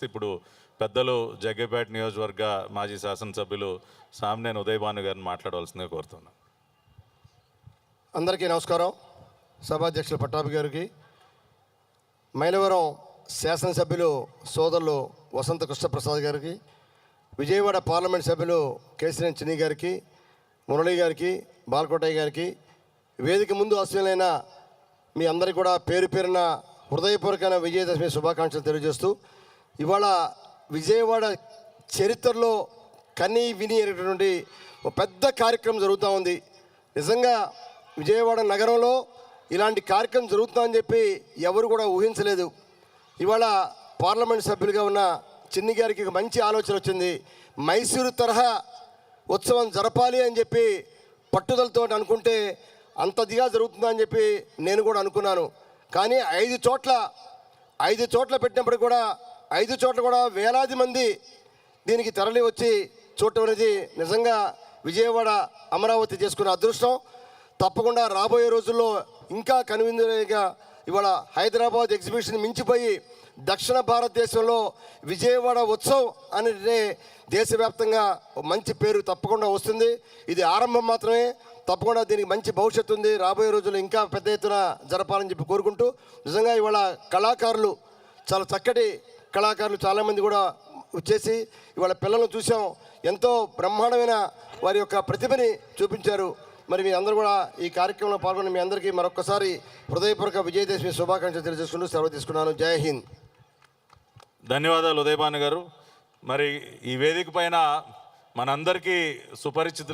ఇప్పుడు పెద్దలు జగ్గేపేట నియోజకవర్గ మాజీ శాసనసభ్యులు సామినేని ఉదయ్ భాను గారిని మాట్లాడవలసిందిగా కోరుతున్నాను. అందరికీ నమస్కారం. సభాధ్యక్షులు పట్టాభి గారికి, మైలవరం శాసనసభ్యులు సోదరులు వసంత కృష్ణప్రసాద్ గారికి, విజయవాడ పార్లమెంట్ సభ్యులు కేసినేని చిన్ని గారికి, మురళి గారికి, బాలకోటయ్య గారికి, వేదిక ముందు ఆశీనులైన మీ అందరికీ కూడా పేరు పేరున హృదయపూర్వకమైన విజయదశమి శుభాకాంక్షలు తెలియజేస్తూ, ఇవాళ విజయవాడ చరిత్రలో కని విని అనేటటువంటి ఒక పెద్ద కార్యక్రమం జరుగుతూ ఉంది. నిజంగా విజయవాడ నగరంలో ఇలాంటి కార్యక్రమం జరుగుతుందని చెప్పి ఎవరు కూడా ఊహించలేదు. ఇవాళ పార్లమెంట్ సభ్యులుగా ఉన్న చిన్ని గారికి ఒక మంచి ఆలోచన వచ్చింది. మైసూరు తరహా ఉత్సవం జరపాలి అని చెప్పి పట్టుదలతో అనుకుంటే అంతదిగా జరుగుతుందని చెప్పి నేను కూడా అనుకున్నాను. కానీ 5 చోట్ల పెట్టినప్పుడు కూడా 5 చోట్ల కూడా వేలాది మంది దీనికి తరలి వచ్చి చూడటం అనేది నిజంగా విజయవాడ అమరావతి చేసుకున్న అదృష్టం. తప్పకుండా రాబోయే రోజుల్లో ఇంకా కనువిందుగా ఇవాళ హైదరాబాద్ ఎగ్జిబిషన్ మించిపోయి దక్షిణ భారతదేశంలో విజయవాడ ఉత్సవం అనేది దేశవ్యాప్తంగా మంచి పేరు తప్పకుండా వస్తుంది. ఇది ఆరంభం మాత్రమే. తప్పకుండా దీనికి మంచి భవిష్యత్తు ఉంది. రాబోయే రోజుల్లో ఇంకా పెద్ద ఎత్తున జరపాలని చెప్పి కోరుకుంటూ, నిజంగా ఇవాళ కళాకారులు చాలా చక్కటి కళాకారులు చాలామంది కూడా వచ్చేసి ఇవాళ పిల్లలను చూసాం. ఎంతో బ్రహ్మాండమైన వారి యొక్క ప్రతిభని చూపించారు. మరి మీ అందరూ కూడా ఈ కార్యక్రమంలో పాల్గొని మీ అందరికీ మరొకసారి హృదయపూర్వక విజయదశమి శుభాకాంక్షలు తెలియజేసుకుంటూ సెలవు తీసుకున్నాను. జై హింద్. ధన్యవాదాలు ఉదయ్ భాను గారు. మరి ఈ వేదిక పైన మనందరికీ సుపరిచితులు